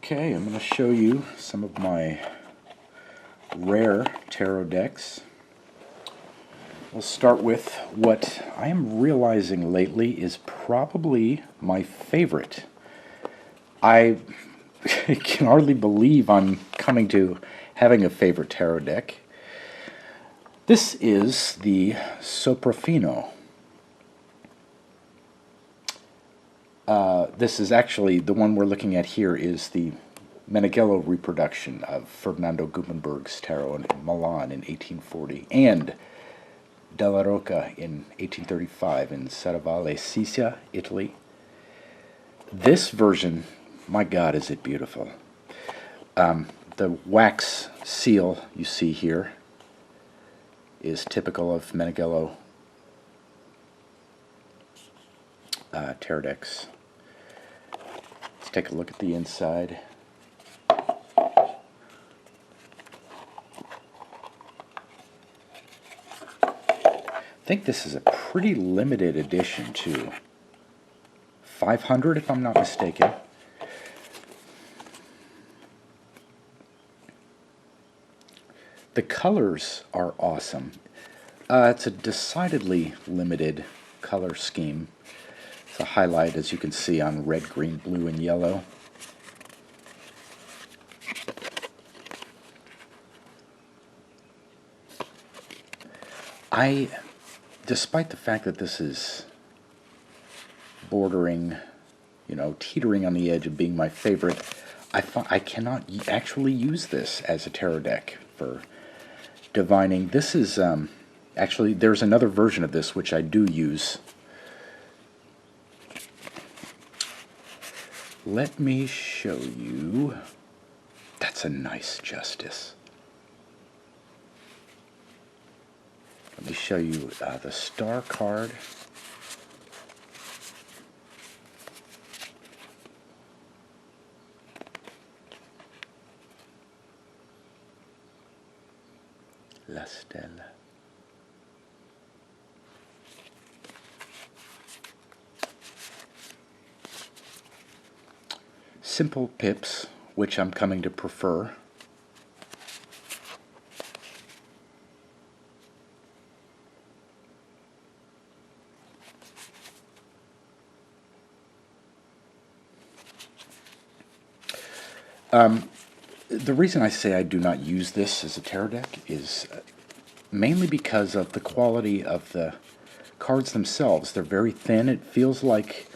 Okay, I'm going to show you some of my rare tarot decks. We'll start with what I am realizing lately is probably my favorite. I can hardly believe I'm coming to having a favorite tarot deck. This is the Soprafino. This is actually, the one we're looking at here is the Meneghello reproduction of Ferdinando Gutenberg's tarot in Milan in 1840 and Della Rocca in 1835 in Serravalle, Sicily, Italy. This version, my God, is it beautiful. The wax seal you see here is typical of Meneghello tarot decks. Let's take a look at the inside. I think this is a pretty limited edition too. 500 if I'm not mistaken. The colors are awesome. It's a decidedly limited color scheme. It's a highlight, as you can see, on red, green, blue, and yellow. Despite the fact that this is bordering, teetering on the edge of being my favorite, I cannot actually use this as a tarot deck for divining. This is, actually, there's another version of this which I do use. Let me show you. That's a nice justice. Let me show you the star card. La Stella. Simple pips, which I'm coming to prefer. The reason I say I do not use this as a tarot deck is mainly because of the quality of the cards themselves. They're very thin. It feels like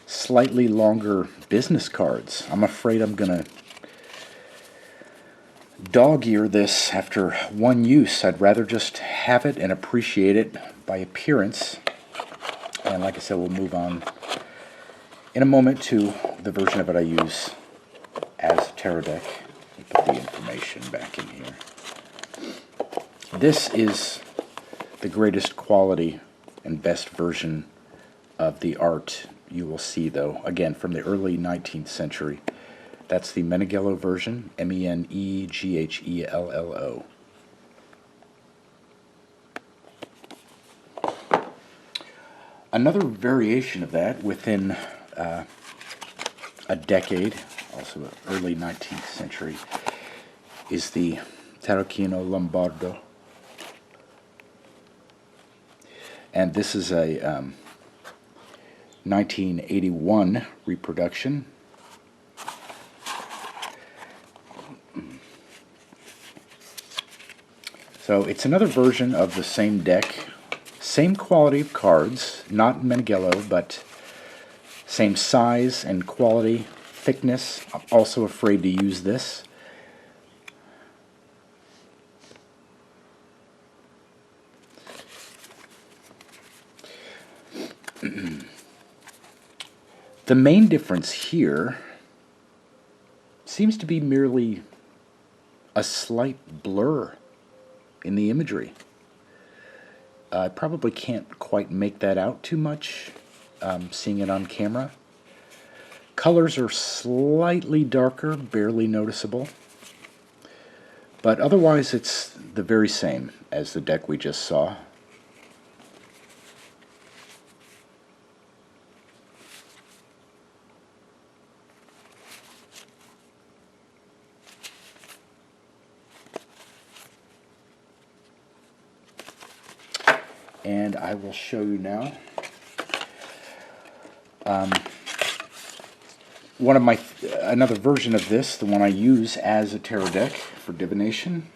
slightly longer business cards. I'm afraid I'm going to dog-ear this after one use. I'd rather just have it and appreciate it by appearance. And like I said, we'll move on in a moment to the version of it I use as a tarot deck. Put the information back in here. This is the greatest quality and best version of the art you will see, though, again, from the early 19th century. That's the Meneghello version, Meneghello. Another variation of that within a decade, also early 19th century, is the Tarocchino Lombardo. And this is a 1981 reproduction. So it's another version of the same deck, same quality of cards, not Meneghello, but same size and quality, thickness. I'm also afraid to use this. The main difference here seems to be merely a slight blur in the imagery. I probably can't quite make that out too much, seeing it on camera. Colors are slightly darker, barely noticeable, but otherwise it's the very same as the deck we just saw. And I will show you now another version of this, the one I use as a tarot deck for divination.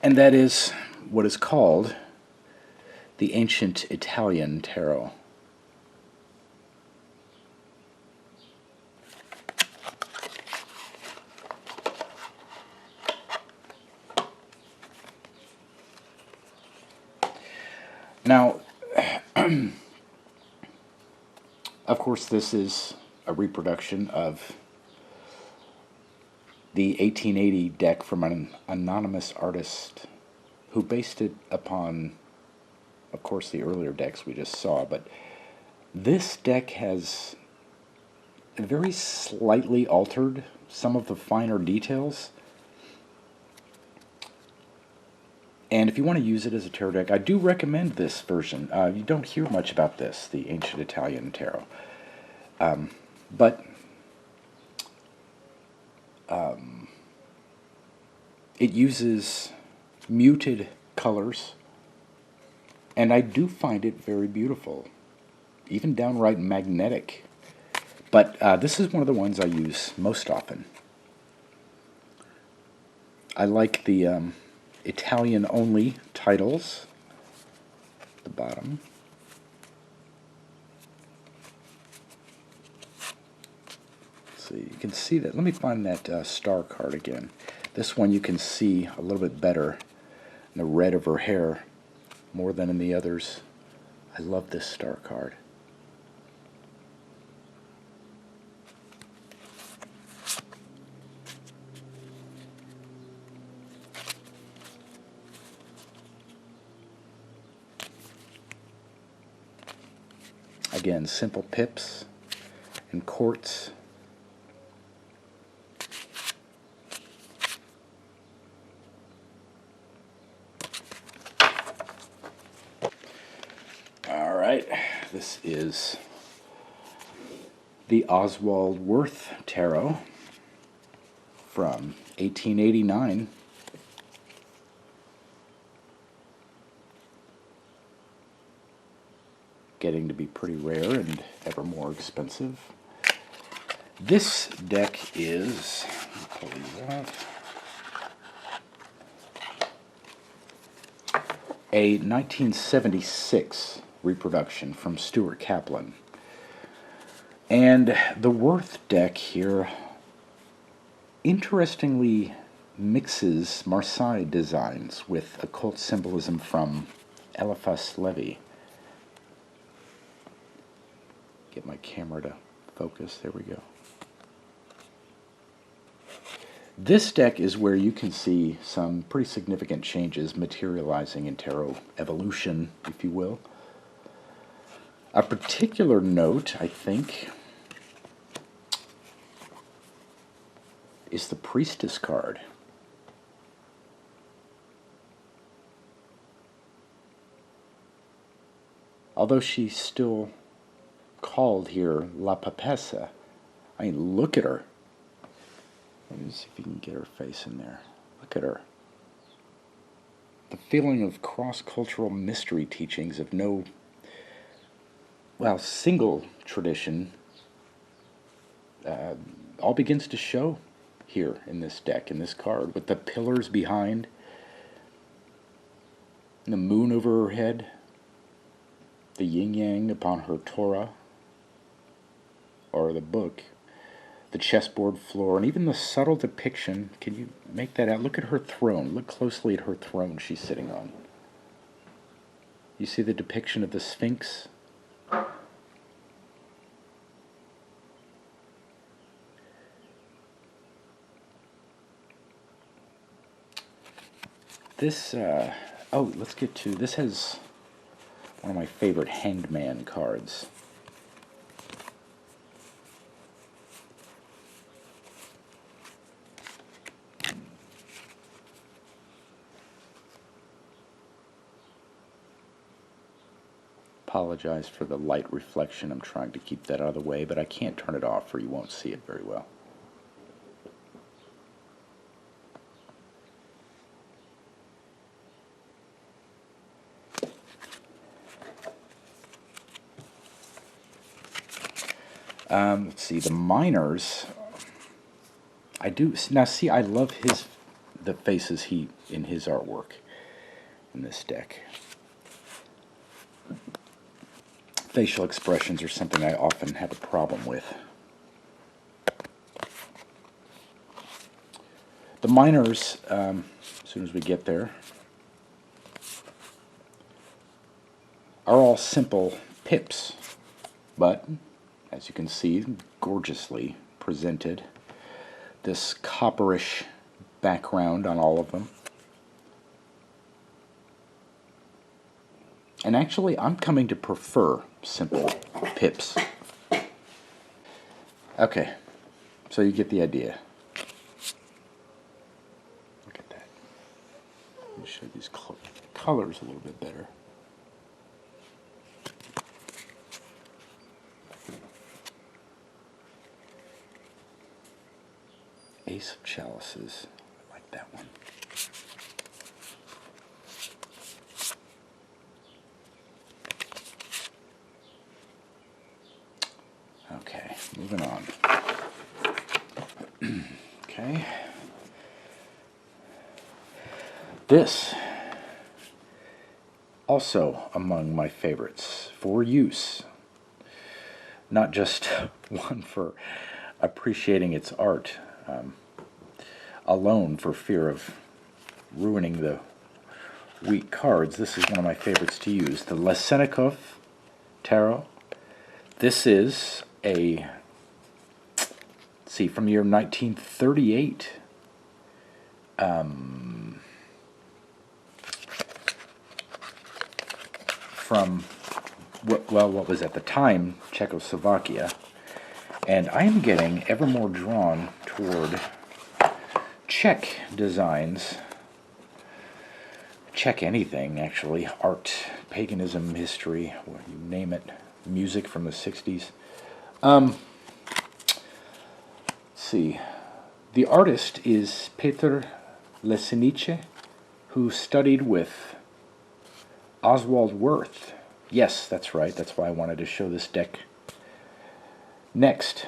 And that is what is called the Ancient Italian Tarot. Now, of course, this is a reproduction of the 1880 deck from an anonymous artist who based it upon, of course, the earlier decks we just saw. But this deck has very slightly altered some of the finer details. And if you want to use it as a tarot deck, I do recommend this version. You don't hear much about this, the Ancient Italian Tarot. But it uses muted colors, and I do find it very beautiful, even downright magnetic. But this is one of the ones I use most often. I like the Italian-only titles at the bottom. So you can see that. Let me find that star card again. This one you can see a little bit better in the red of her hair more than in the others. I love this star card. Again, simple pips and quartz. All right, this is the Oswald Wirth Tarot from 1889. Getting to be pretty rare and ever more expensive. This deck is, pull these out, a 1976 reproduction from Stuart Kaplan. And the Wirth deck here interestingly mixes Marseille designs with occult symbolism from Eliphas Levi. Get my camera to focus. There we go. This deck is where you can see some pretty significant changes materializing in tarot evolution, if you will. A particular note, I think, is the Priestess card. Although she's still called here La Papessa, I mean, look at her. Let me see if you can get her face in there. Look at her. The feeling of cross-cultural mystery teachings of no, well, single tradition all begins to show here in this deck, in this card, with the pillars behind, and the moon over her head, the yin-yang upon her Torah, or the book, the chessboard floor, and even the subtle depiction. Can you make that out? Look at her throne. Look closely at her throne she's sitting on. You see the depiction of the Sphinx? This, oh, let's get to, this has one of my favorite Hanged Man cards. apologize for the light reflection. I'm trying to keep that out of the way, but I can't turn it off or you won't see it very well. Let's see, the minors. I do now see. I love the faces in his artwork in this deck. Facial expressions are something I often have a problem with. The minors, as soon as we get there, are all simple pips, but as you can see, gorgeously presented. This copperish background on all of them. And actually, I'm coming to prefer simple pips. Okay, so you get the idea. Look at that. Let me show these colors a little bit better. Ace of Chalices. I like that one. Okay, moving on. Okay. This, also among my favorites for use. Not just one for appreciating its art alone for fear of ruining the weak cards. This is one of my favorites to use. The Eclectic Tarot. This is a, let's see, from the year 1938. From, well, what was at the time Czechoslovakia. And I am getting ever more drawn toward Czech designs. Czech anything, actually. Art, paganism, history, you name it. Music from the 60s. Let's see. The artist is Petr Lesenice, who studied with Oswald Wirth. Yes, that's right. That's why I wanted to show this deck. Next,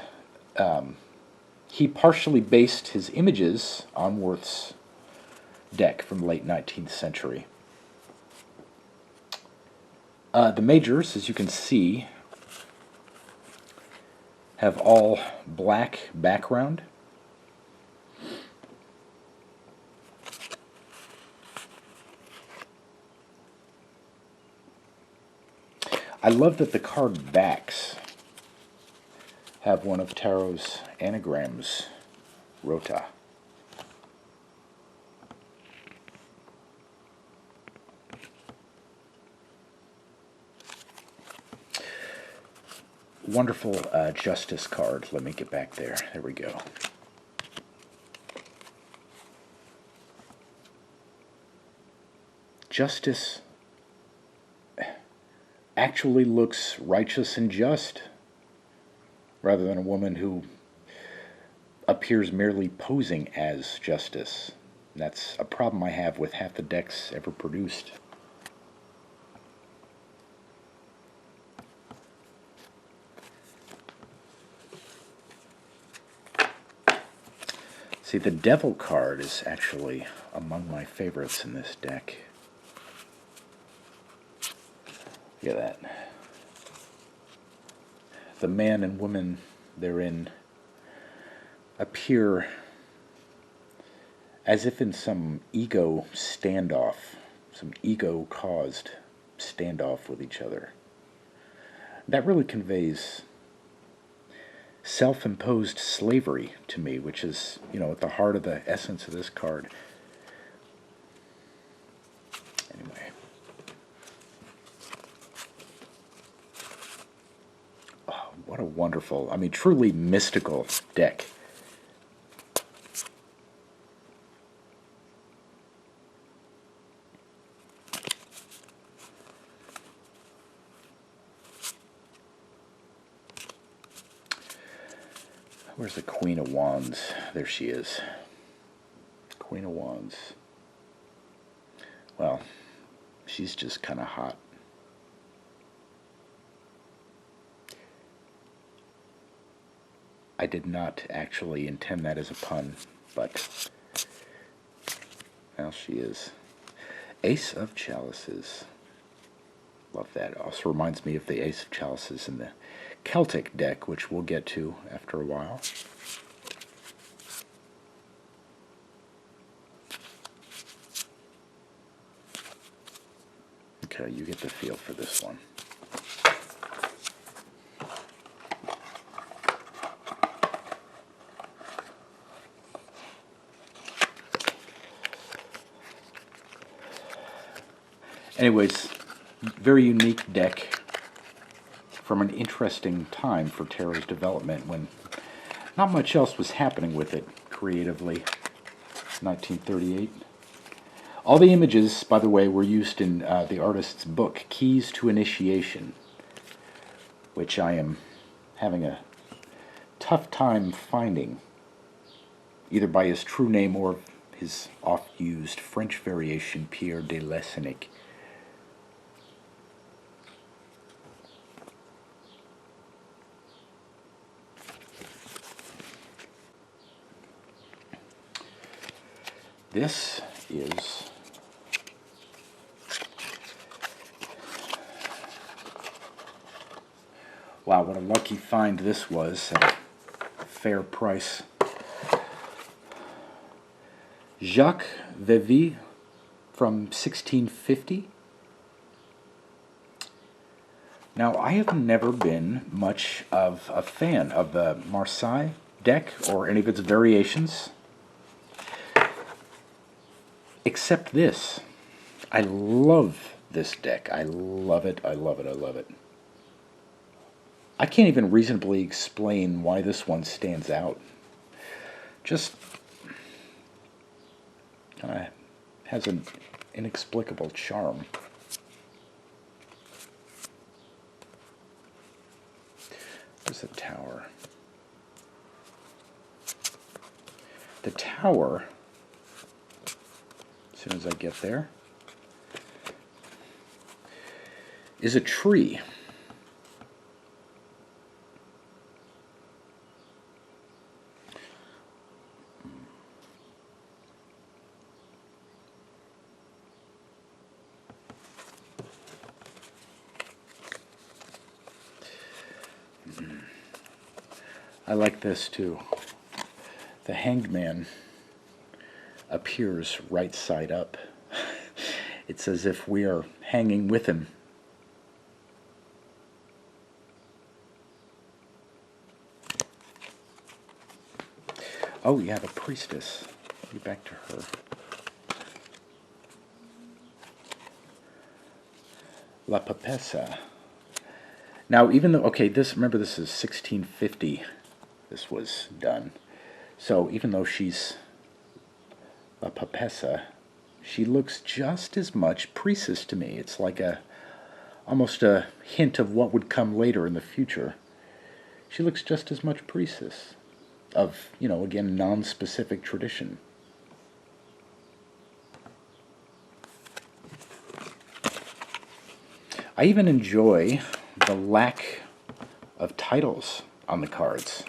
he partially based his images on Wirth's deck from the late 19th century. The majors, as you can see, have all black background. I love that the card backs have one of Tarot's anagrams, Rota. Wonderful Justice card. Let me get back there. There we go. Justice actually looks righteous and just, rather than a woman who appears merely posing as justice. And that's a problem I have with half the decks ever produced. See, the Devil card is actually among my favorites in this deck. Look at that. The man and woman therein appear as if in some ego standoff, some ego-caused standoff with each other. That really conveys self-imposed slavery to me, which is, you know, at the heart of the essence of this card. Anyway. Oh, what a wonderful, I mean, truly mystical deck. Where's the Queen of Wands? There she is. Queen of Wands. Well, she's just kind of hot. I did not actually intend that as a pun, but well, she is. Ace of Chalices. Love that. Also reminds me of the Ace of Chalices in the Celtic deck, which we'll get to after a while. Okay, you get the feel for this one. Anyways, very unique deck from an interesting time for Tarot's development when not much else was happening with it creatively. 1938. All the images, by the way, were used in the artist's book, Keys to Initiation, which I am having a tough time finding, either by his true name or his oft-used French variation, Pierre de Lesenic. This is wow, what a lucky find this was at a fair price. Jacque VII from 1650. Now, I have never been much of a fan of the Marseilles deck or any of its variations, except this. I love this deck. I love it, I love it, I love it. I can't even reasonably explain why this one stands out. Just kind of has an inexplicable charm. There's the Tower. The Tower, as soon as I get there, is a tree. I like this too. The Hanged Man appears right side up. It's as if we are hanging with him. Oh yeah, the Priestess. Get back to her. La Papessa. Now, even though, okay, this, remember this is 1650. This was done. So even though she's La Papessa, she looks just as much priestess to me. It's like almost a hint of what would come later in the future. She looks just as much priestess of, you know, again, non-specific tradition. I even enjoy the lack of titles on the cards.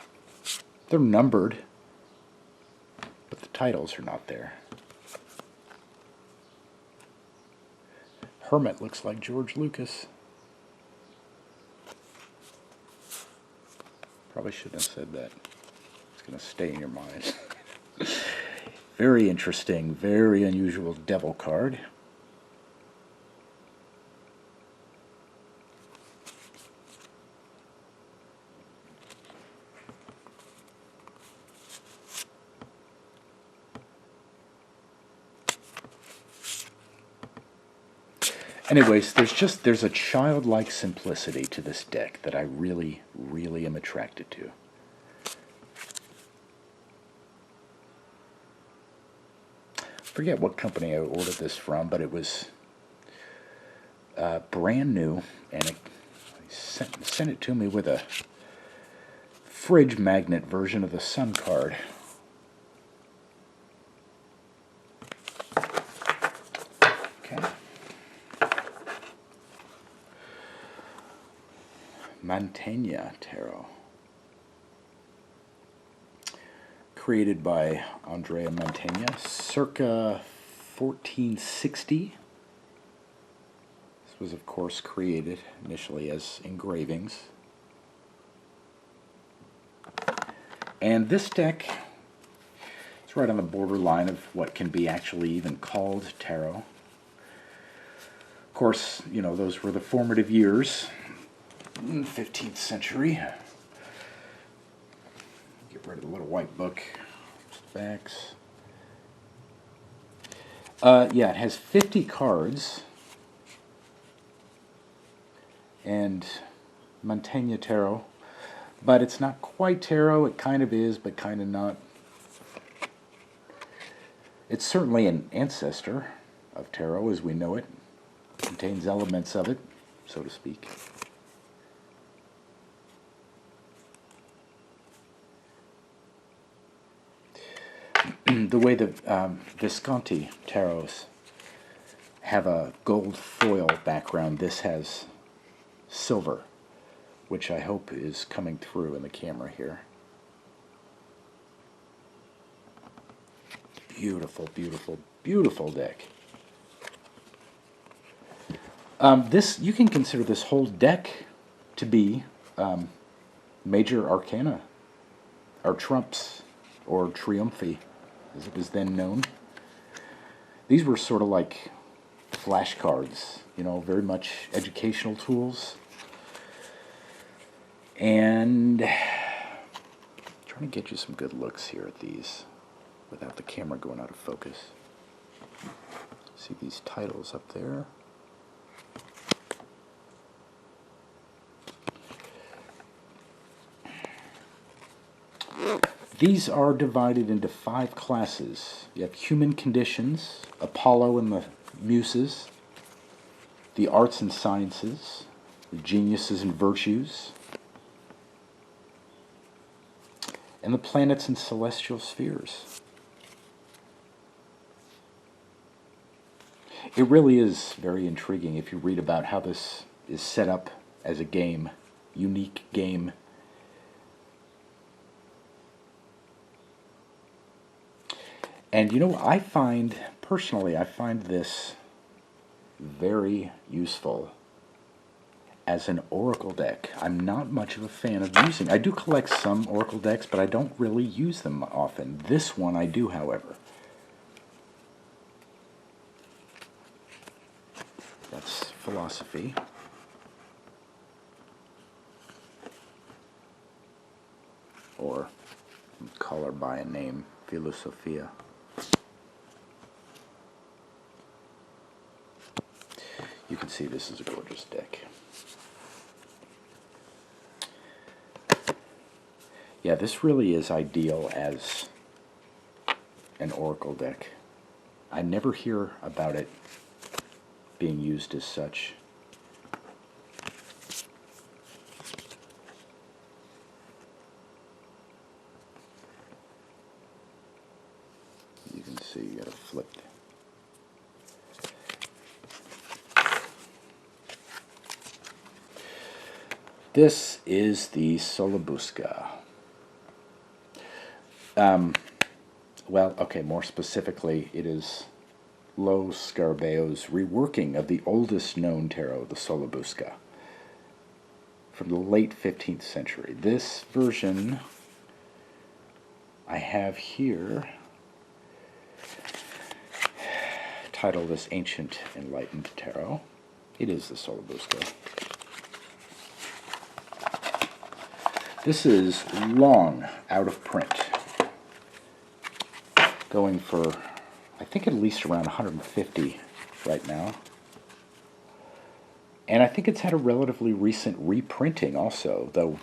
They're numbered, but the titles are not there. Hermit looks like George Lucas. Probably shouldn't have said that. It's going to stay in your mind. Very interesting, very unusual devil card. Anyways, there's a childlike simplicity to this deck that I really, really am attracted to. Forget what company I ordered this from, but it was brand new, and it sent it to me with a fridge magnet version of the Sun card. Okay. Mantegna Tarot. Created by Andrea Mantegna, circa 1460. This was, of course, created initially as engravings. And this deck is right on the borderline of what can be actually even called tarot. Of course, you know, those were the formative years in the 15th century. Get rid of the little white book. Just backs. Yeah, it has 50 cards. And Mantegna Tarot. But it's not quite tarot. It kind of is, but kind of not. It's certainly an ancestor of tarot as we know it. It contains elements of it, so to speak. The way the Visconti tarots have a gold foil background, this has silver, which I hope is coming through in the camera here. Beautiful, beautiful, beautiful deck. You can consider this whole deck to be major arcana, or trumps, or triumphi, as it was then known. These were sort of like flashcards, you know, very much educational tools. And trying to get you some good looks here at these without the camera going out of focus. See these titles up there? These are divided into 5 classes. You have human conditions, Apollo and the Muses, the arts and sciences, the geniuses and virtues, and the planets and celestial spheres. It really is very intriguing if you read about how this is set up as a game, unique game. And you know, personally, I find this very useful as an oracle deck. I'm not much of a fan of using. I do collect some oracle decks, but I don't really use them often. This one I do, however. That's philosophy. Or call her by a name, Philosophia. You can see this is a gorgeous deck. Yeah, this really is ideal as an oracle deck. I never hear about it being used as such. You can see you gotta flip. This is the Sola Busca. Well, okay, more specifically, it is Lo Scarabäo's reworking of the oldest known tarot, the Sola Busca, from the late 15th century. This version I have here, titled as Ancient Enlightened Tarot. It is the Sola Busca. This is long out of print, going for, I think, at least around 150 right now. And I think it's had a relatively recent reprinting also, though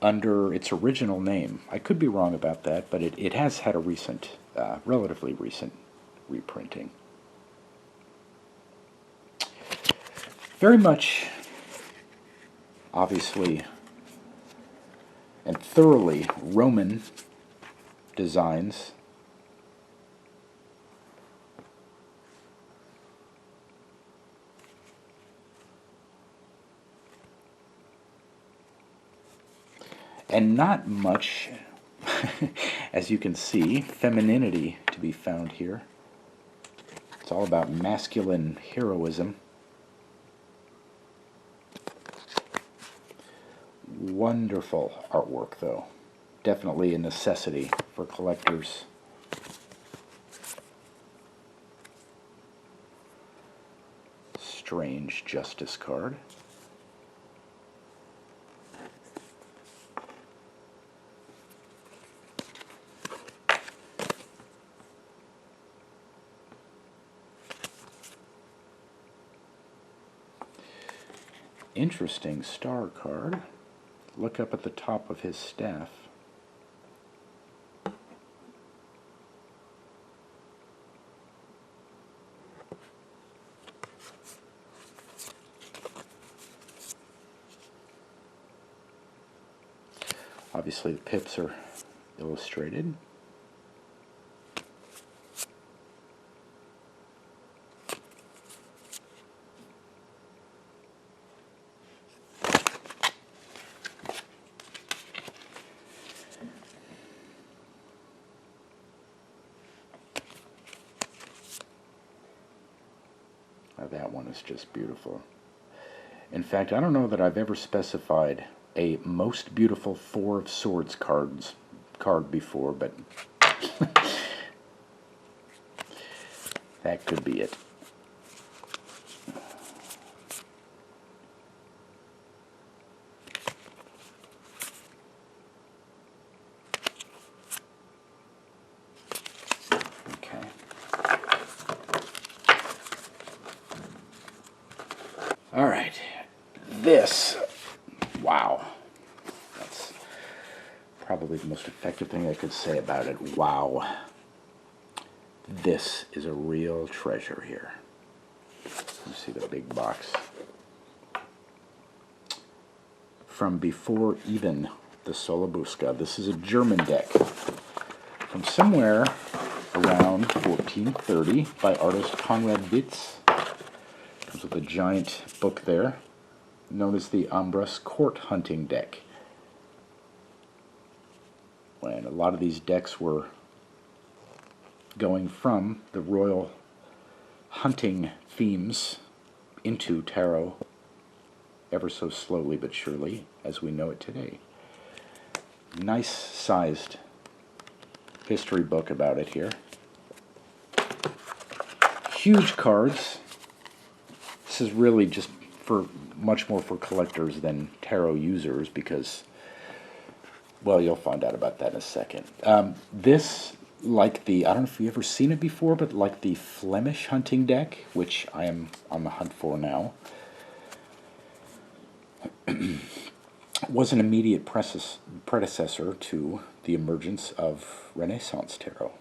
under its original name. I could be wrong about that, but it has had a recent, relatively recent reprinting. Very much, obviously, and thoroughly Roman designs. And not much, as you can see, femininity to be found here. It's all about masculine heroism. Wonderful artwork, though. Definitely a necessity for collectors. Strange Justice card. Interesting star card. Look up at the top of his staff. Obviously the pips are illustrated. Now that one is just beautiful. In fact, I don't know that I've ever specified a most beautiful Four of Swords card before, but that could be it. Okay. All right. This, wow. That's probably the most effective thing I could say about it. Wow. This is a real treasure here. You see the big box. From before even the Sola Busca. This is a German deck from somewhere around 1430 by artist Conrad Witz. Comes with a giant book there, known as the Ambrus Court Hunting deck. When a lot of these decks were going from the royal hunting themes into tarot, ever so slowly but surely, as we know it today. Nice sized history book about it here. Huge cards. This is really just for much more for collectors than tarot users because, well, you'll find out about that in a second. This, like the, I don't know if you've ever seen it before, but like the Flemish hunting deck, which I am on the hunt for now, was an immediate predecessor to the emergence of Renaissance Tarot.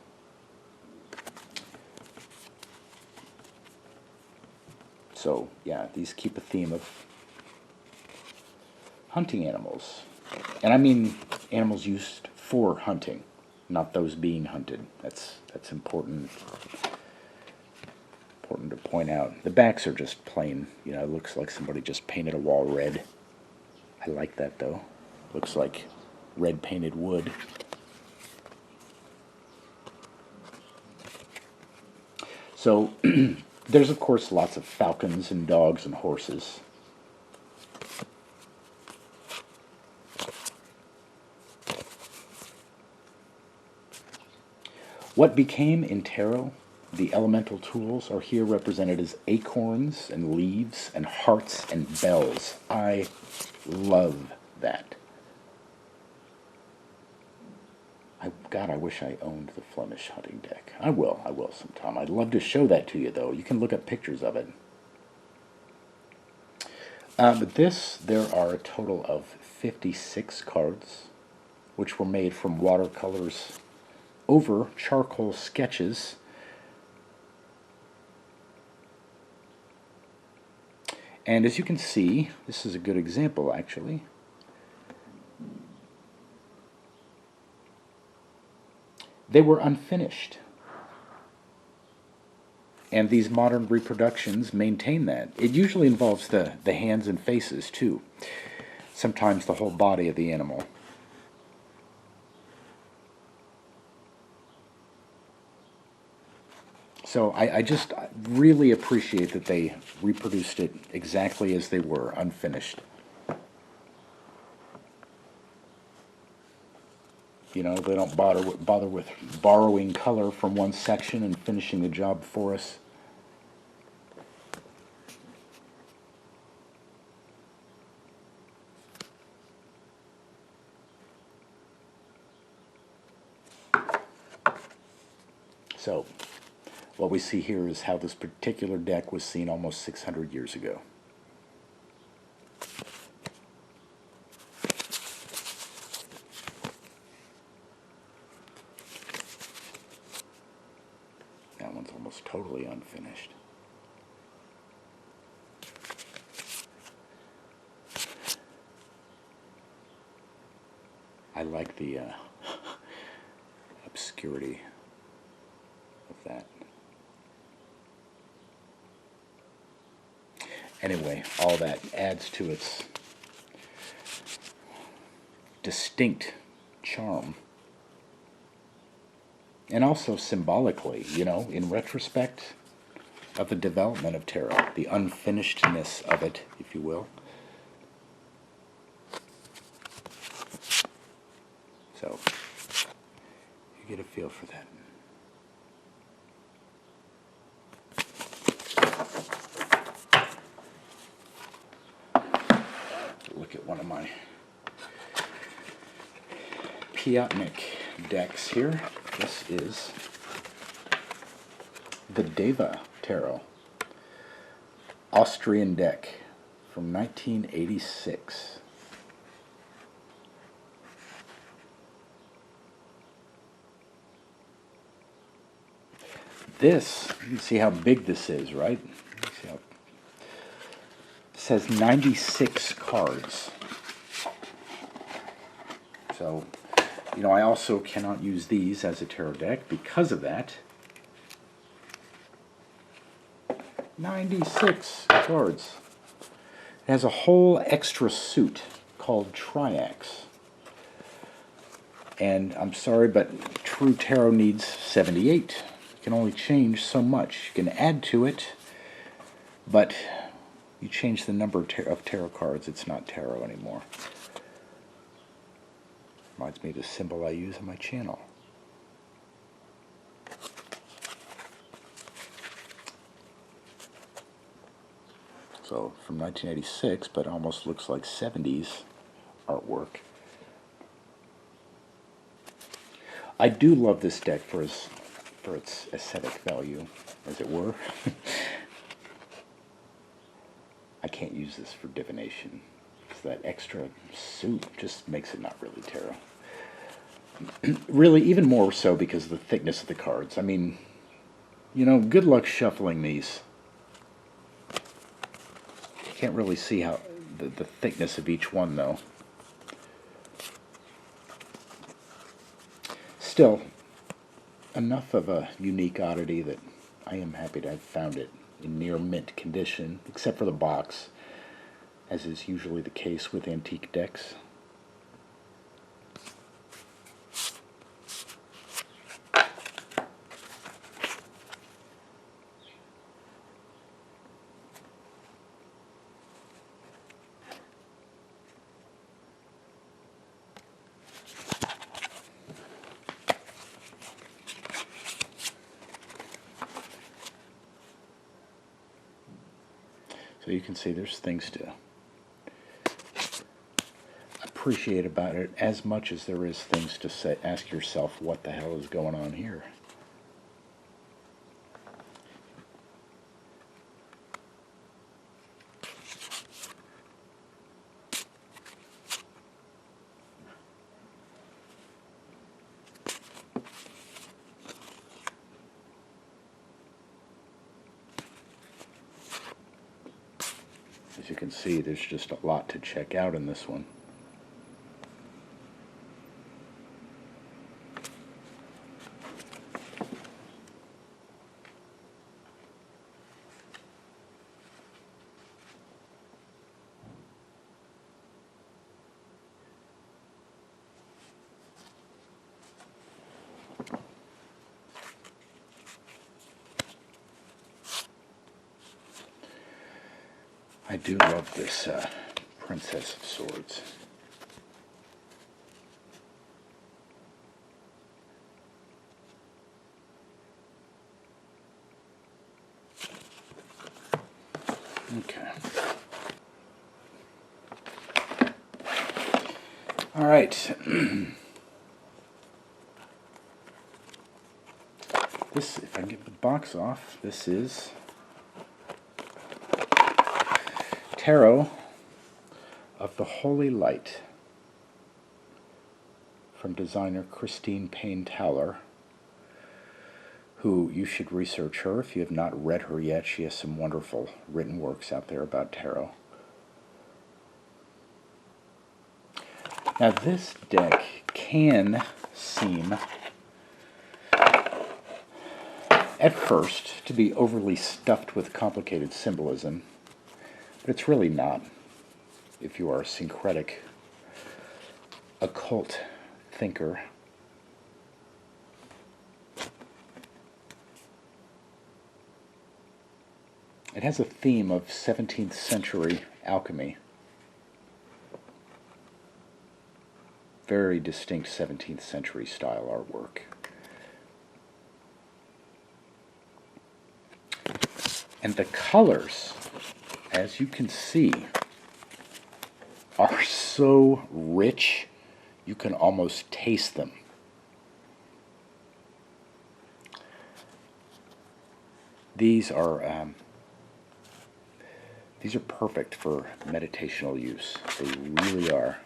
So, yeah, these keep a theme of hunting animals. And I mean animals used for hunting, not those being hunted. That's important to point out. The backs are just plain, you know, it looks like somebody just painted a wall red. I like that, though. Looks like red painted wood. So, there's, of course, lots of falcons and dogs and horses. What became in tarot the elemental tools are here represented as acorns and leaves and hearts and bells. I love that. God, I wish I owned the Flemish hunting deck. I will sometime. I'd love to show that to you, though. You can look up pictures of it. But there are a total of 56 cards, which were made from watercolors over charcoal sketches. And as you can see, this is a good example, actually. they were unfinished. And these modern reproductions maintain that. It usually involves the hands and faces, too. Sometimes the whole body of the animal. So I just really appreciate that they reproduced it exactly as they were, unfinished. You know, they don't bother with borrowing color from one section and finishing the job for us. So, what we see here is how this particular deck was seen almost 600 years ago. That one's almost totally unfinished. I like the obscurity of that. Anyway, all that adds to its distinct charm. And also symbolically, you know, in retrospect of the development of tarot, the unfinishedness of it, if you will. So, you get a feel for that. Look at one of my Piatnik decks here. This is the Deva Tarot, Austrian deck from 1986. This, you see how big this is, right? See how, this has 96 cards. So, you know, I also cannot use these as a tarot deck because of that. 96 cards. It has a whole extra suit called Triax. And I'm sorry, but true tarot needs 78. You can only change so much. You can add to it, but you change the number of tarot cards, it's not tarot anymore. Reminds me of the symbol I use on my channel. So from 1986, but almost looks like 70s artwork. I do love this deck for its aesthetic value, as it were. I can't use this for divination, because that extra suit just makes it not really tarot. Really, even more so because of the thickness of the cards. I mean, you know, good luck shuffling these. You can't really see how the thickness of each one, though. Still, enough of a unique oddity that I am happy to have found it in near mint condition, except for the box, as is usually the case with antique decks. So you can see there's things to appreciate about it as much as there is things to say, ask yourself what the hell is going on here. As you can see, there's just a lot to check out in this one. I do love this Princess of Swords. Okay. All right. This, if I can get the box off, this is Tarot of the Holy Light from designer Christine Payne-Towler, who you should research her if you have not read her yet. She has some wonderful written works out there about tarot. Now this deck can seem, at first, to be overly stuffed with complicated symbolism, but it's really not if you are a syncretic, occult thinker. It has a theme of 17th century alchemy. Very distinct 17th century style artwork. And the colors, as you can see, are so rich you can almost taste them. These are perfect for meditational use. They really are.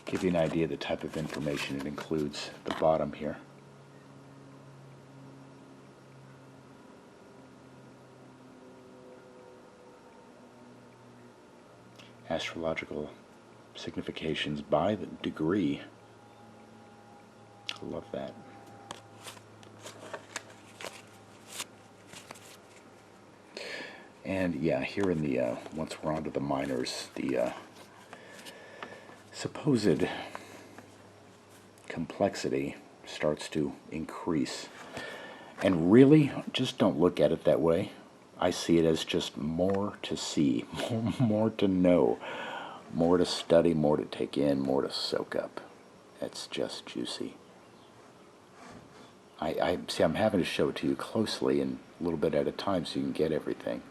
Give you an idea of the type of information it includes at the bottom here. Astrological significations by the degree. I love that. And yeah, here in the, once we're on to the minors, the supposed complexity starts to increase. And really, just don't look at it that way. I see it as just more to see, more to know, more to study, more to take in, more to soak up. It's just juicy. I see, I'm having to show it to you closely and a little bit at a time so you can get everything.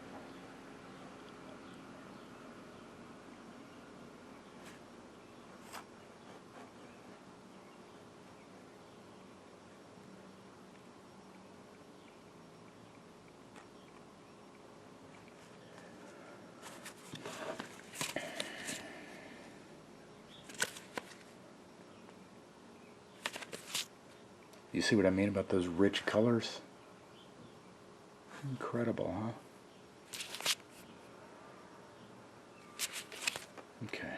You see what I mean about those rich colors? Incredible, huh? Okay.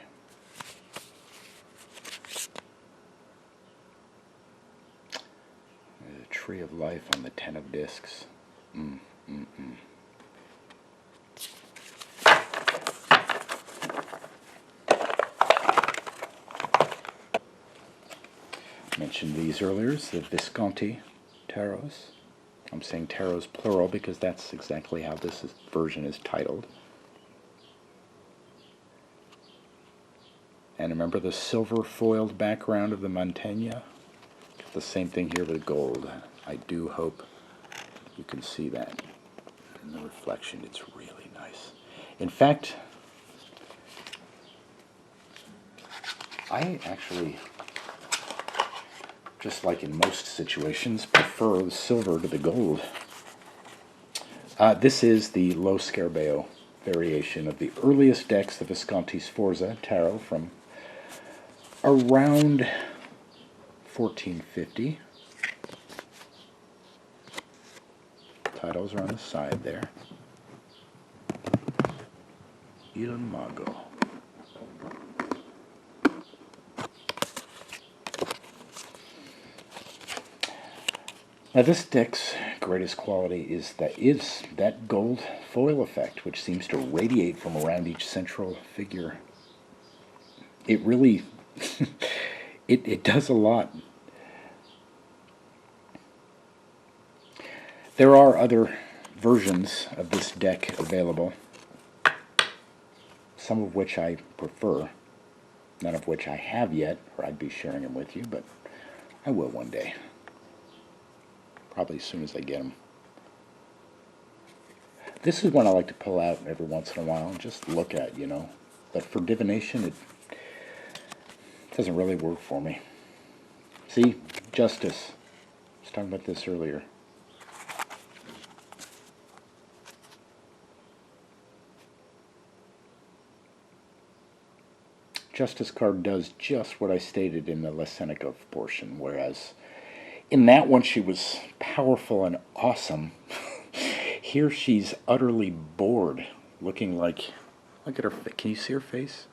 The Tree of Life on the Ten of Discs. Mentioned these earlier, the Visconti tarots. I'm saying tarots plural because that's exactly how this version is titled. And remember the silver foiled background of the Mantegna? The same thing here with gold. I do hope you can see that in the reflection. It's really nice. In fact, I actually, just like in most situations, prefer the silver to the gold. This is the Lo Scarabeo variation of the earliest decks, the Visconti's Forza Tarot from around 1450. Titles are on the side there. Il Mago. Now this deck's greatest quality is that gold foil effect, which seems to radiate from around each central figure. It really, it does a lot. There are other versions of this deck available, some of which I prefer, none of which I have yet, or I'd be sharing them with you, but I will one day. Probably as soon as I get them. This is one I like to pull out every once in a while and just look at, you know. But for divination, it doesn't really work for me. See? Justice. I was talking about this earlier. Justice card does just what I stated in the Lesenikov portion, whereas in that one she was powerful and awesome. Here she's utterly bored, looking like, look at her, can you see her face?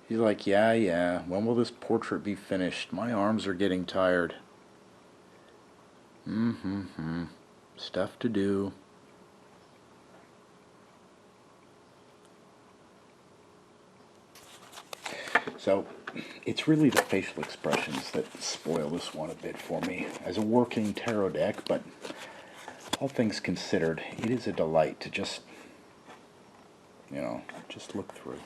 She's like, yeah, when will this portrait be finished? My arms are getting tired. Stuff to do. So, it's really the facial expressions that spoil this one a bit for me as a working tarot deck, but all things considered, it is a delight to just, you know, just look through.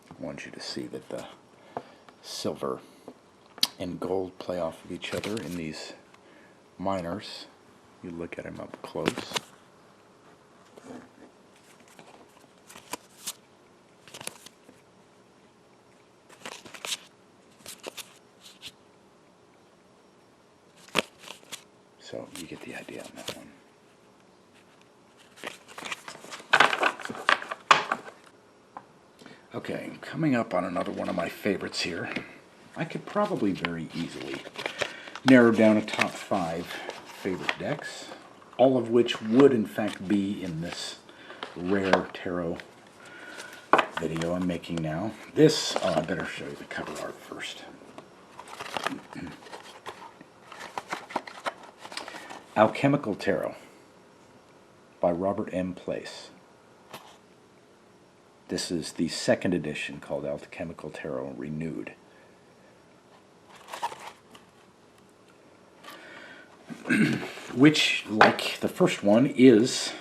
I want you to see that the silver and gold play off of each other in these minors. You look at them up close. So you get the idea on that one. Okay, coming up on another one of my favorites here. I could probably very easily narrow down a top 5 favorite decks, all of which would in fact be in this rare tarot video I'm making now. This, I better show you the cover art first. Alchemical Tarot by Robert M. Place. This is the second edition called Alchemical Tarot Renewed. Which, like the first one, is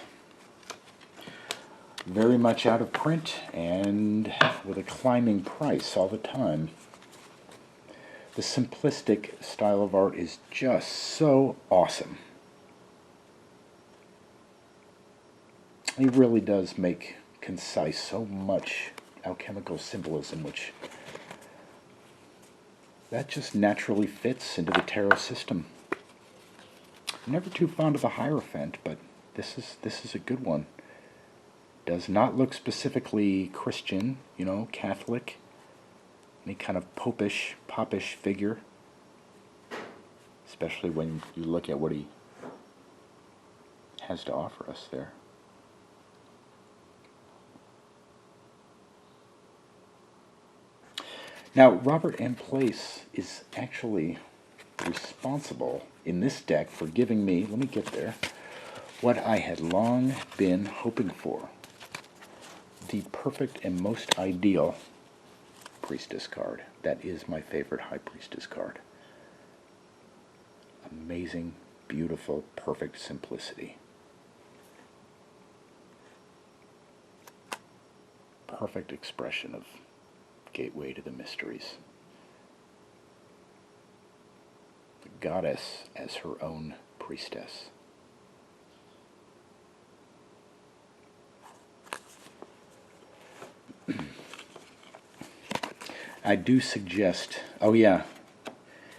very much out of print and with a climbing price all the time. The simplistic style of art is just so awesome. It really does make concise so much alchemical symbolism, which that just naturally fits into the tarot system. I'm never too fond of the Hierophant, but this is a good one. Does not look specifically Christian, you know, Catholic, any kind of popish figure, especially when you look at what he has to offer us there. Now, Robert M. Place is actually responsible in this deck for giving me, let me get there, what I had long been hoping for. The perfect and most ideal Priestess card. That is my favorite High Priestess card. Amazing, beautiful, perfect simplicity. Perfect expression of gateway to the mysteries. The goddess as her own priestess. I do suggest, oh yeah,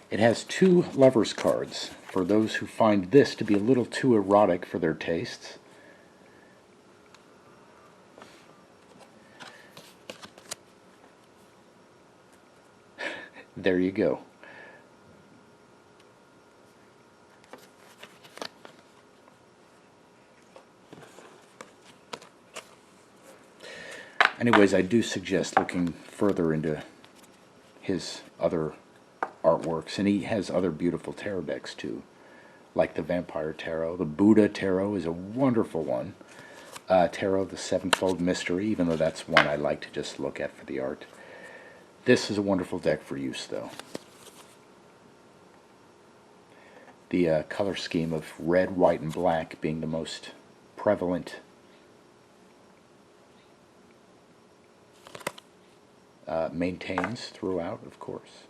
it has 2 lovers cards for those who find this to be a little too erotic for their tastes. There you go. Anyways, I do suggest looking further into his other artworks, and he has other beautiful tarot decks too, like the Vampire Tarot. The Buddha Tarot is a wonderful one. Tarot, the Sevenfold Mystery, even though that's one I like to just look at for the art. This is a wonderful deck for use, though. The color scheme of red, white, and black being the most prevalent. Maintains throughout, of course.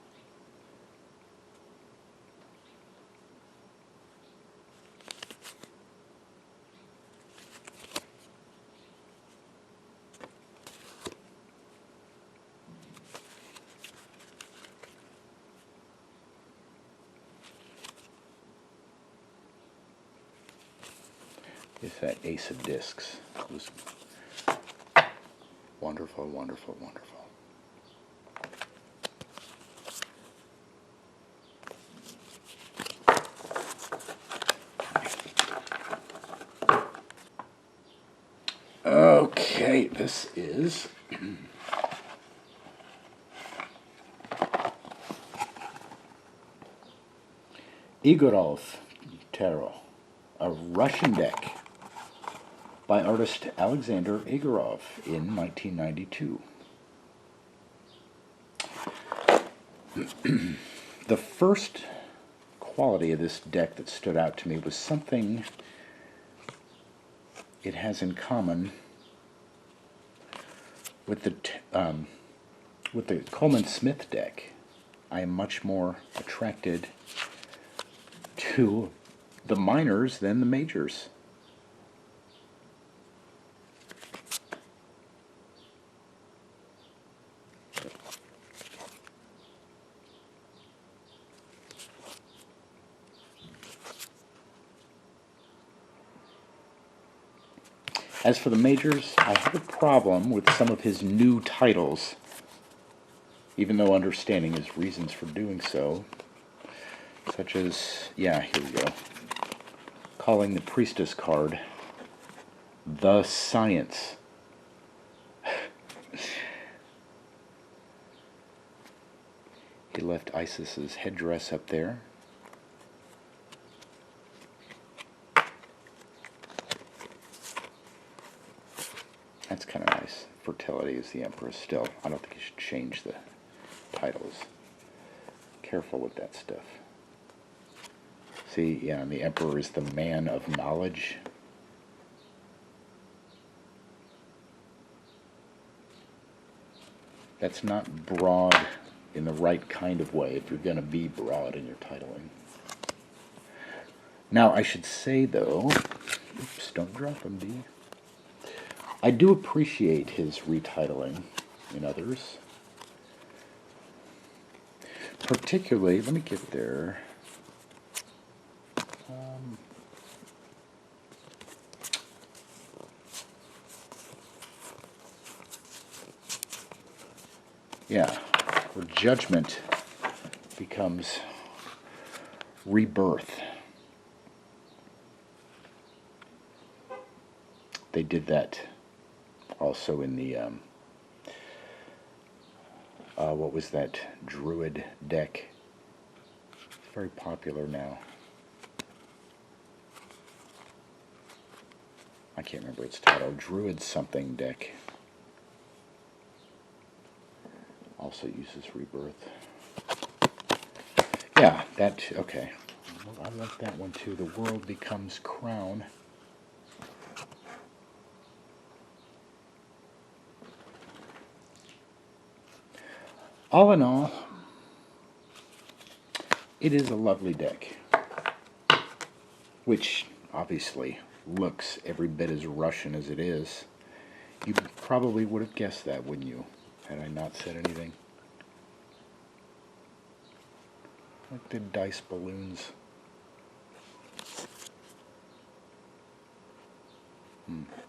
It's that Ace of Discs. It was wonderful, wonderful, wonderful. Okay, this is Igoro Tarot, a Russian deck by artist Alexander Igorov in 1992. The first quality of this deck that stood out to me was something it has in common with the Coleman Smith deck. I am much more attracted to the minors than the majors. As for the majors, I have a problem with some of his new titles, even though understanding his reasons for doing so, such as, yeah, here we go, calling the Priestess card The Science. He left Isis's headdress up there. That's kind of nice. Fertility is the Empress still. I don't think you should change the titles. Careful with that stuff. See, yeah, and the Emperor is the man of knowledge. That's not broad in the right kind of way if you're going to be broad in your titling. Now, I should say, though, oops, don't drop them, D. I do appreciate his retitling in others. Particularly, let me get there. Yeah, where judgment becomes rebirth. They did that also in the, what was that Druid deck? It's very popular now. I can't remember its title. Druid something deck. Also uses rebirth. Yeah, that, okay. Well, I like that one too. The world becomes crown. All in all, it is a lovely deck, which obviously looks every bit as Russian as it is. You probably would have guessed that, wouldn't you, had I not said anything? Like the dice balloons. Okay.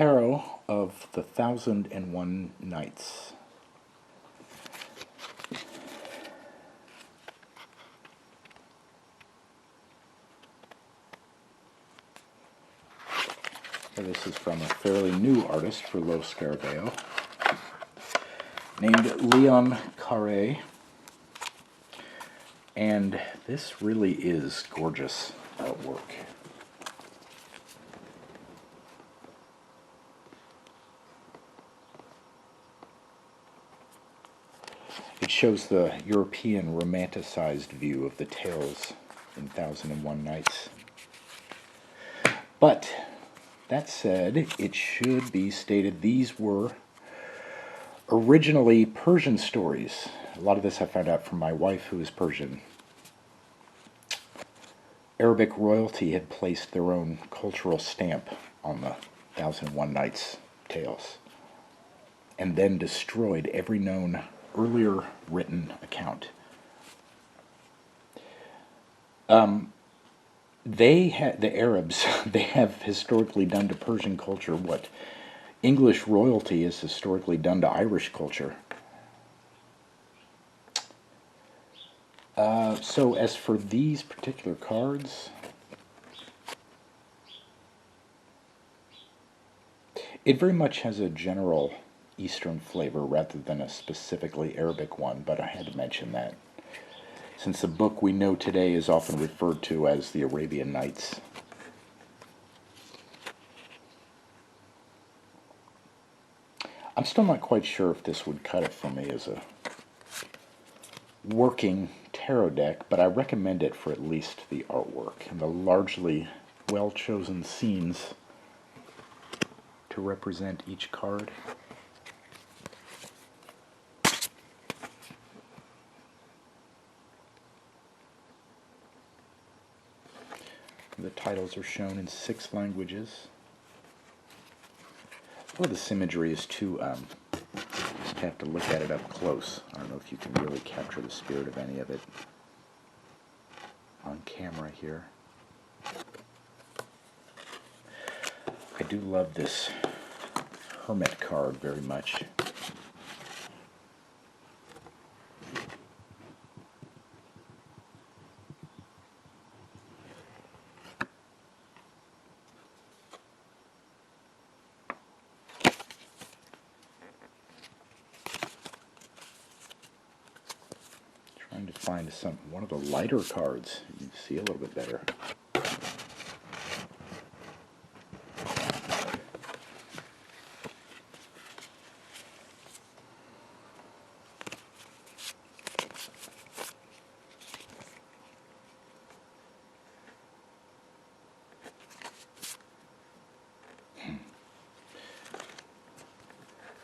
Tarot of the 1001 Nights. This is from a fairly new artist for Lo Scarabeo, named Leon Carré. And this really is gorgeous artwork. It shows the European romanticized view of the tales in 1001 Nights. But that said, it should be stated these were originally Persian stories. A lot of this I found out from my wife, who is Persian. Arabic royalty had placed their own cultural stamp on the 1001 Nights tales, and then destroyed every known earlier written account. The Arabs, they have historically done to Persian culture what English royalty has historically done to Irish culture. So as for these particular cards, it very much has a general Eastern flavor rather than a specifically Arabic one, but I had to mention that, since the book we know today is often referred to as the Arabian Nights. I'm still not quite sure if this would cut it for me as a working tarot deck, but I recommend it for at least the artwork and the largely well-chosen scenes to represent each card. The titles are shown in 6 languages. Well, this imagery is too, just have to look at it up close. I don't know if you can really capture the spirit of any of it on camera here. I do love this Hermit card very much. Trying to find one of the lighter cards you can see a little bit better.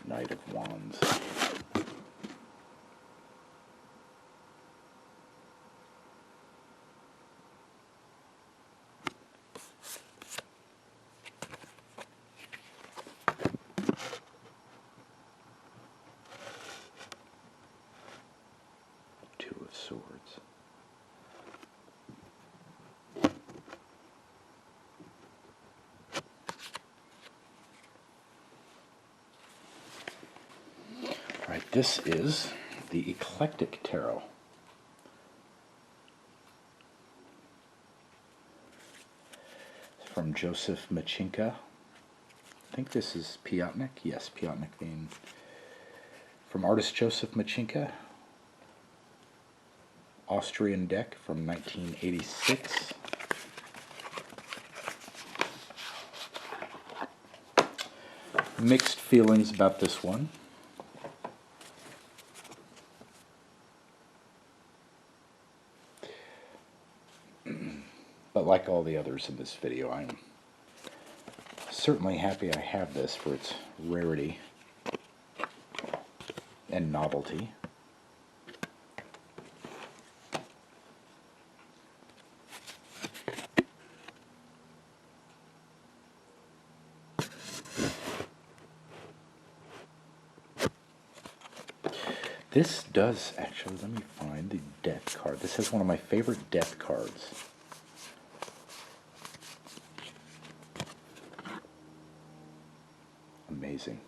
Knight of Wands. Two of Swords. Right, this is the Eclectic Tarot. From Joseph Machinka. I think this is Piotnik. Yes, Piotnik being from artist Joseph Machinka. Austrian deck from 1986. Mixed feelings about this one. But like all the others in this video, I'm certainly happy I have this for its rarity and novelty. This does actually, let me find the death card. This has one of my favorite death cards. Amazing.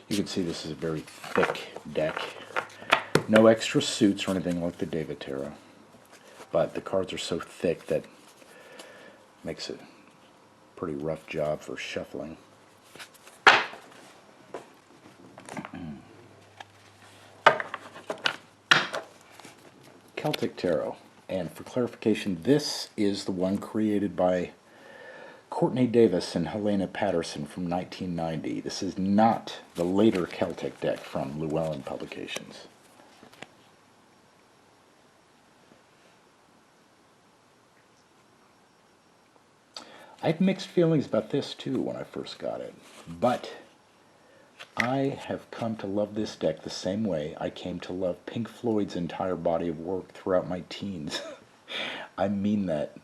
You can see this is a very thick deck. No extra suits or anything like the David Tarot, but the cards are so thick that makes it a pretty rough job for shuffling. Celtic Tarot, and for clarification, this is the one created by Courtney Davis and Helena Patterson from 1990. This is not the later Celtic deck from Llewellyn Publications. I had mixed feelings about this too when I first got it, but I have come to love this deck the same way I came to love Pink Floyd's entire body of work throughout my teens. I mean that.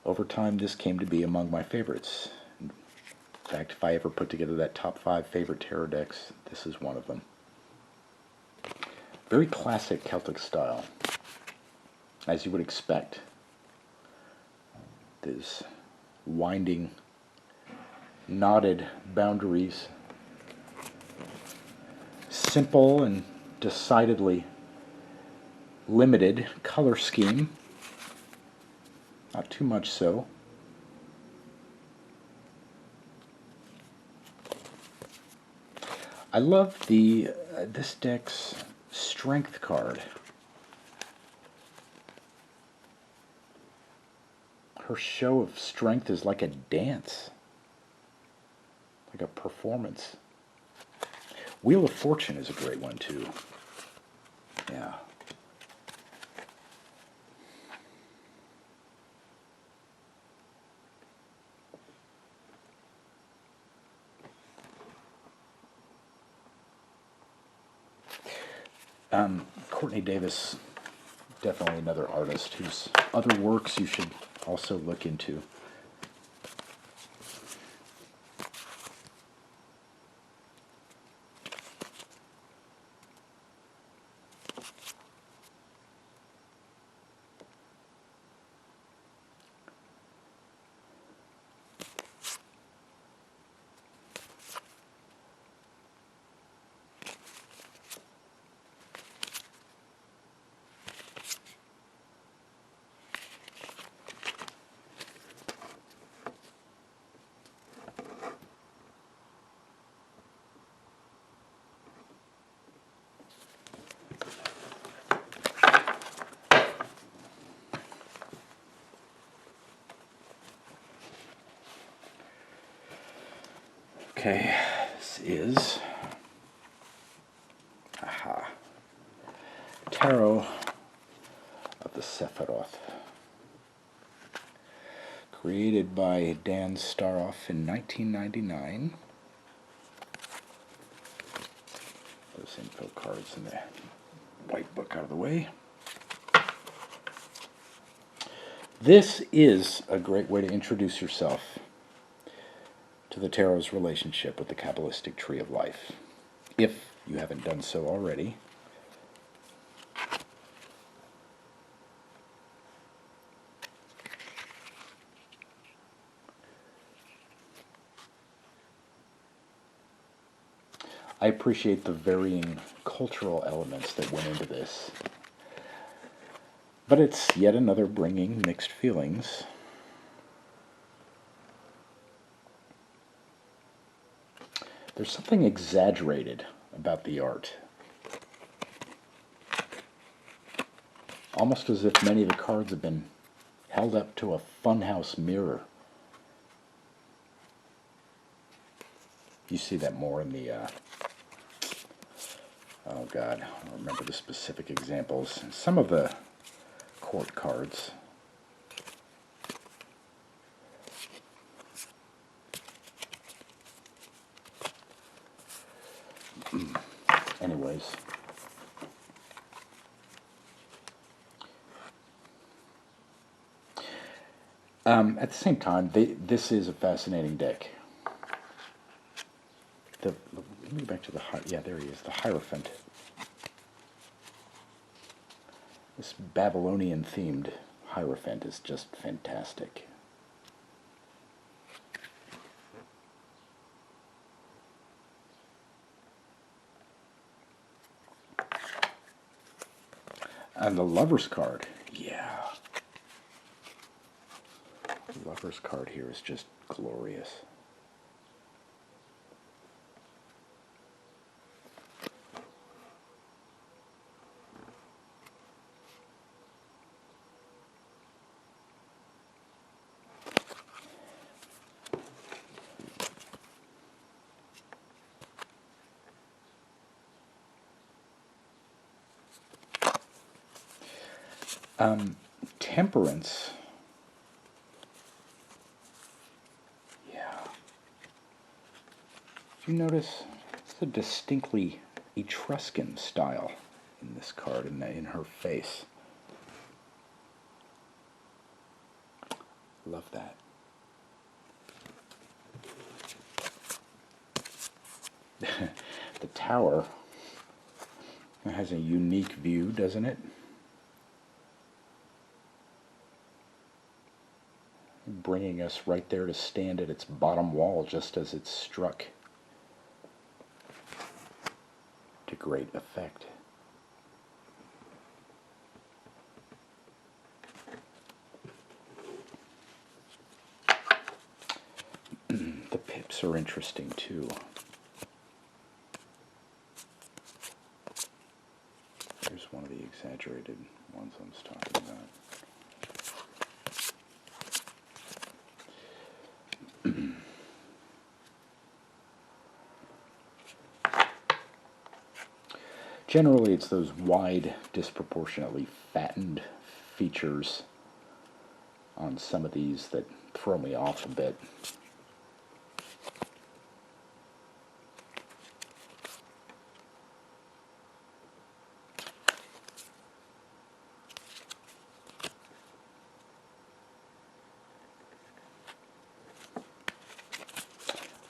Over time, this came to be among my favorites. In fact, if I ever put together that top 5 favorite tarot decks, this is one of them. Very classic Celtic style, as you would expect. There's winding, knotted boundaries, simple and decidedly limited color scheme. Not too much so. I love the this deck's strength card. Her show of strength is like a dance, like a performance. Wheel of Fortune is a great one too. Yeah. Courtney Davis, definitely another artist whose other works you should also look into. Okay, this is Tarot of the Sephiroth, created by Dan Staroff in 1999. Those info cards in the white book out of the way. This is a great way to introduce yourself to the Tarot's relationship with the Kabbalistic Tree of Life, if you haven't done so already. I appreciate the varying cultural elements that went into this, but it's yet another bringing mixed feelings. There's something exaggerated about the art. Almost as if many of the cards have been held up to a funhouse mirror. You see that more in the, oh God, I don't remember the specific examples. Some of the support cards. Anyways. At the same time, this is a fascinating deck. Let me go back to the... Yeah, there he is, the Hierophant. This Babylonian-themed Hierophant is just fantastic. And the Lover's card, yeah. The Lover's card here is just glorious. Temperance. Yeah. Did you notice it's a distinctly Etruscan style in this card, in her face? Love that. The tower has a unique view, doesn't it? Bringing us right there to stand at its bottom wall just as it's struck. To great effect. The pips are interesting too. Here's one of the exaggerated ones I was talking about. Generally, it's those wide, disproportionately fattened features on some of these that throw me off a bit.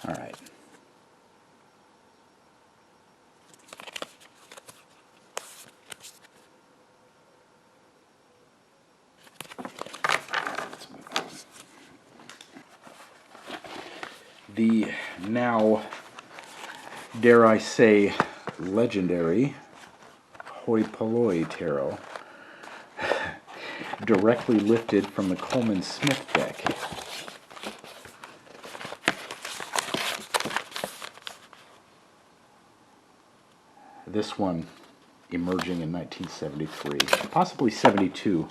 All right. The now, dare I say, legendary Hoi Polloi Tarot, directly lifted from the Coleman Smith deck. This one emerging in 1973, possibly 72,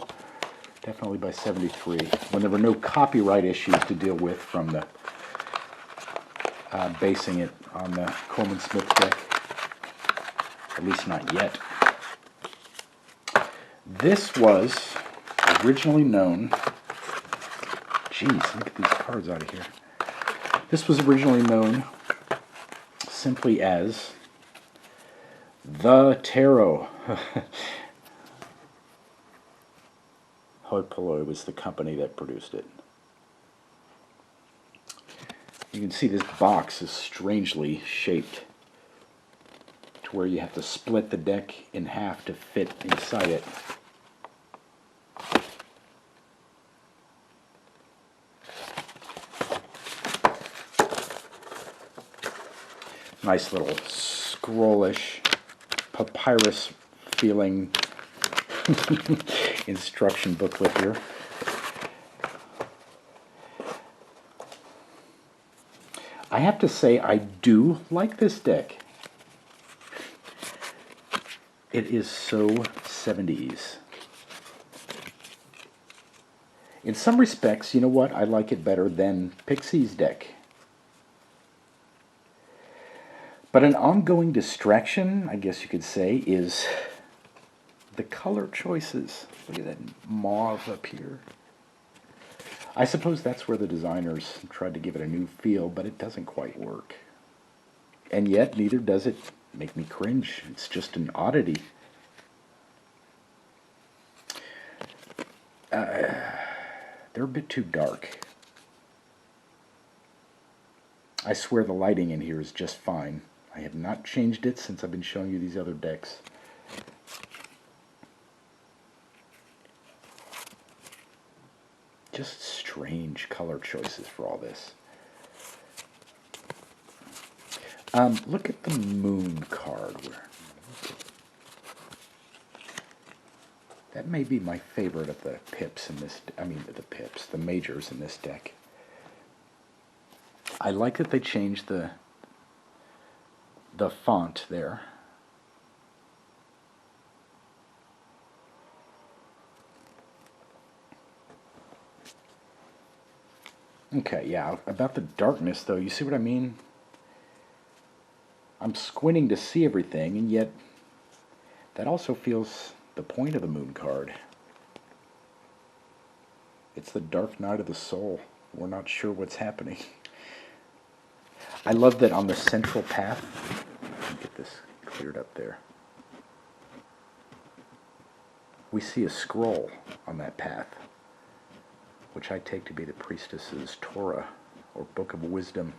definitely by 73, when there were no copyright issues to deal with from the basing it on the Coleman Smith deck, at least not yet. This was originally known, geez, look at these cards out of here. This was originally known simply as the Tarot. Hoi Polloi was the company that produced it. You can see this box is strangely shaped to where you have to split the deck in half to fit inside it. Nice little scrollish, papyrus feeling instruction booklet here. I have to say, I do like this deck. It is so 70s. In some respects, you know what? I like it better than Pixie's deck. But an ongoing distraction, I guess you could say, is The color choices. Look at that mauve up here. I suppose that's where the designers tried to give it a new feel, but it doesn't quite work. And yet, neither does it make me cringe. It's just an oddity. They're a bit too dark. I swear the lighting in here is just fine. I have not changed it since I've been showing you these other decks. Just strange color choices for all this. Look at the moon card. That may be my favorite of the pips in this, the majors in this deck. I like that they changed the font there. Okay, yeah, about the darkness though, you see what I mean? I'm squinting to see everything, and yet that also feels the point of the moon card. It's the dark night of the soul. We're not sure what's happening. I love that on the central path, let me get this cleared up there. We see a scroll on that path, which I take to be the priestess's Torah, or Book of Wisdom.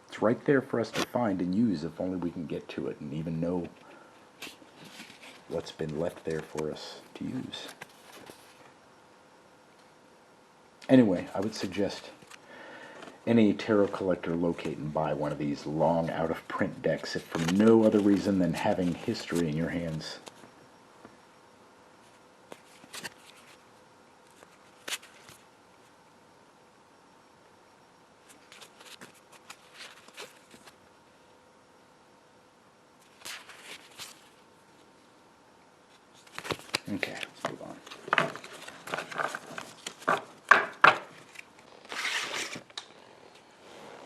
It's right there for us to find and use if only we can get to it and even know what's been left there for us to use. Anyway, I would suggest any tarot collector locate and buy one of these long out-of-print decks if for no other reason than having history in your hands. Okay, let's move on.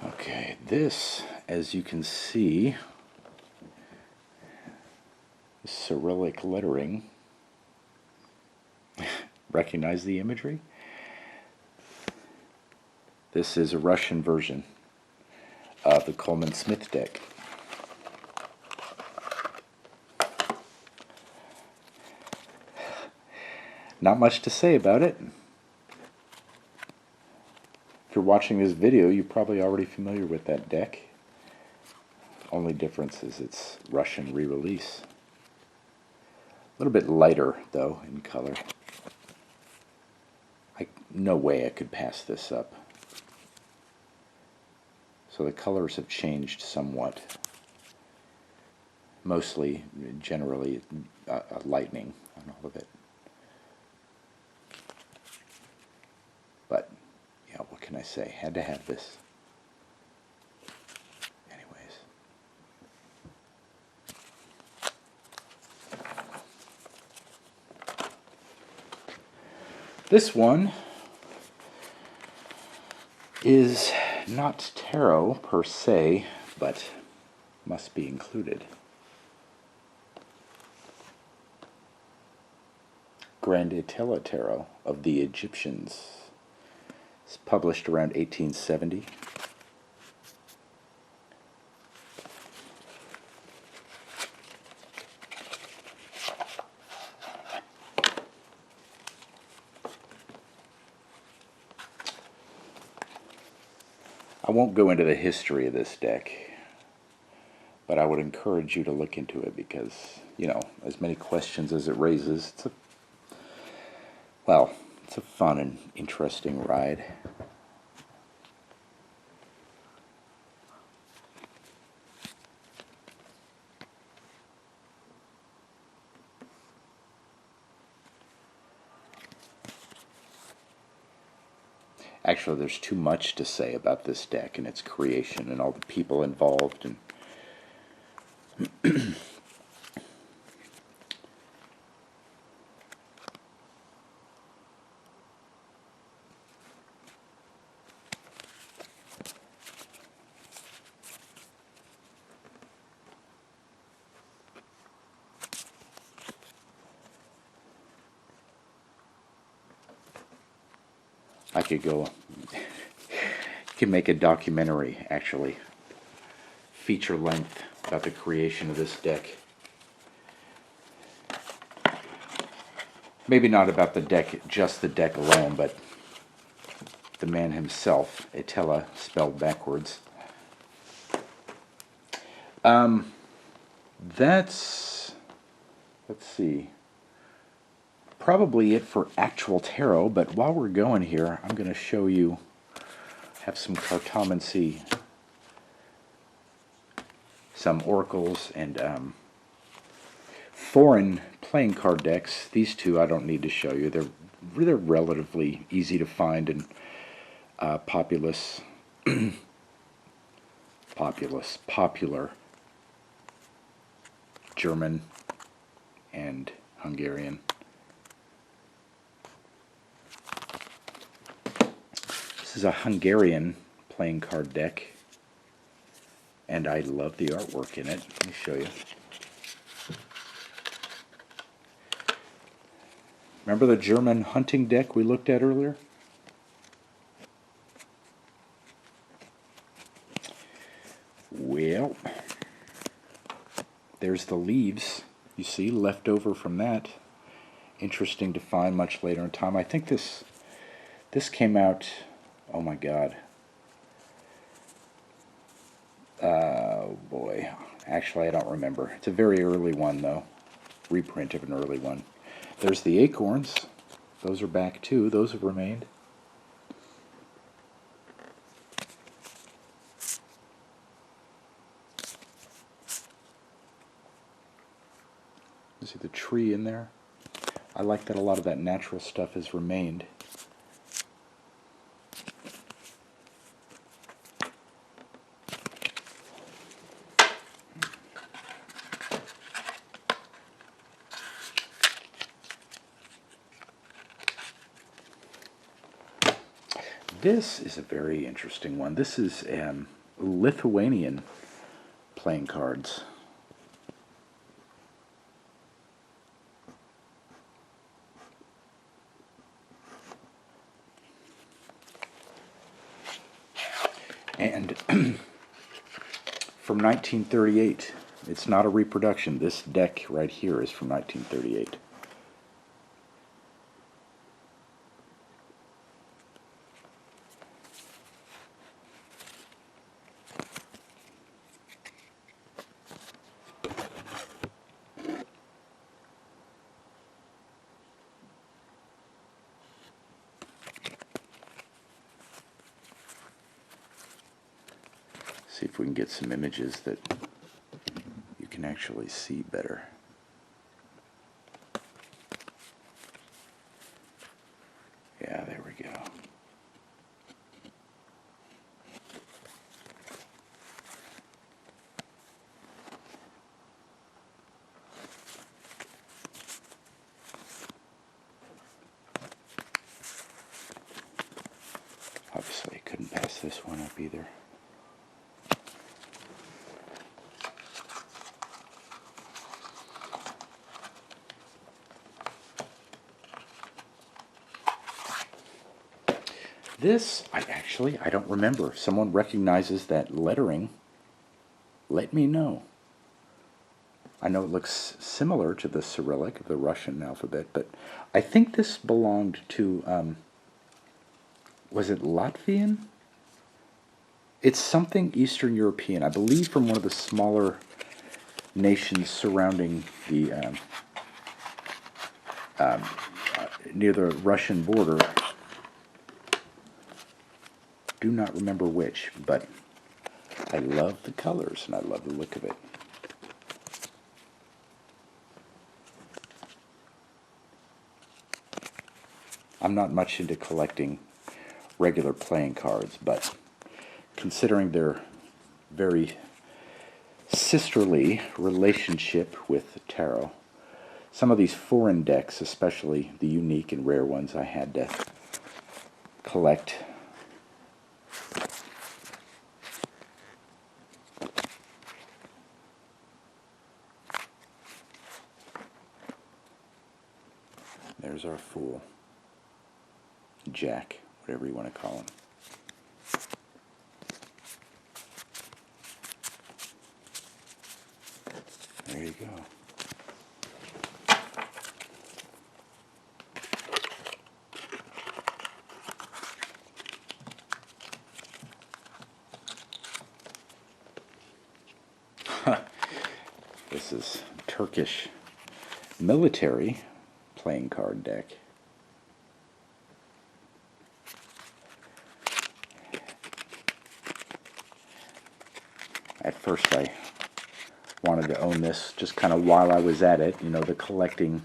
Okay, this, as you can see, is Cyrillic lettering. Recognize the imagery? This is a Russian version of the Coleman Smith deck. Not much to say about it. If you're watching this video, you're probably already familiar with that deck. Only difference is it's Russian re-release. A little bit lighter, though, in color. No way I could pass this up. So the colors have changed somewhat. Mostly, generally, lightning on all of it. But, yeah, what can I say? Had to have this. Anyways. This one is not tarot per se, but must be included. Granditella Tarot of the Egyptians. It's published around 1870. I won't go into the history of this deck, but I would encourage you to look into it because, you know, as many questions as it raises, it's a fun and interesting ride. Actually, there's too much to say about this deck and its creation and all the people involved. And I could go, can make a documentary, actually, feature length about the creation of this deck. Maybe not about the deck, just the deck alone, but the man himself, Etela, spelled backwards. That's, let's see, probably it for actual tarot, but while we're going here, I'm going to show you, have some cartomancy, some oracles, and foreign playing card decks. These two I don't need to show you. They're relatively easy to find and popular German and Hungarian. This is a Hungarian playing card deck, and I love the artwork in it. Let me show you. Remember the German hunting deck we looked at earlier? Well, there's the leaves, you see, left over from that. Interesting to find much later in time. I think this came out, oh my god. Boy, actually I don't remember. It's a very early one though. Reprint of an early one. There's the acorns. Those are back too. Those have remained. You see the tree in there? I like that a lot of that natural stuff has remained. This is a very interesting one. This is Lithuanian playing cards. And from 1938. It's not a reproduction. This deck right here is from 1938. See if we can get some images that you can actually see better. Yeah, there we go. Obviously, I couldn't pass this one up either. This, I don't remember. If someone recognizes that lettering, let me know. I know it looks similar to the Cyrillic of the Russian alphabet, but I think this belonged to, was it Latvian? It's something Eastern European, I believe, from one of the smaller nations surrounding the, near the Russian border. Do not remember which, but I love the colors and I love the look of it. I'm not much into collecting regular playing cards, but considering their very sisterly relationship with tarot, some of these foreign decks, especially the unique and rare ones, I had to collect. There's our fool, Jacque whatever you want to call them. There you go. This is Turkish military playing card deck. At first I wanted to own this just kind of while I was at it, you know, the collecting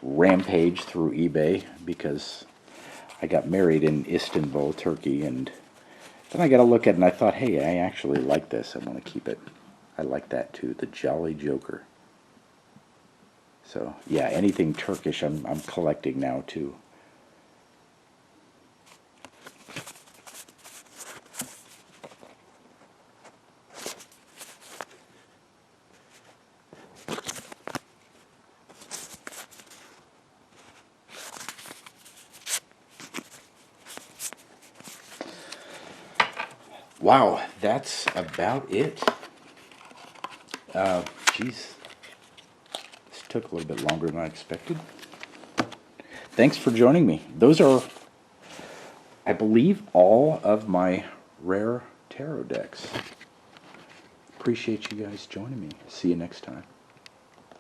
rampage through eBay, because I got married in Istanbul, Turkey, and then I got to look at it and I thought, hey, I actually like this. I want to keep it. I like that too, the Jolly Joker. So yeah, anything Turkish I'm collecting now too. Wow, that's about it. Geez, this took a little bit longer than I expected. Thanks for joining me. Those are, I believe, all of my rare tarot decks. Appreciate you guys joining me. See you next time.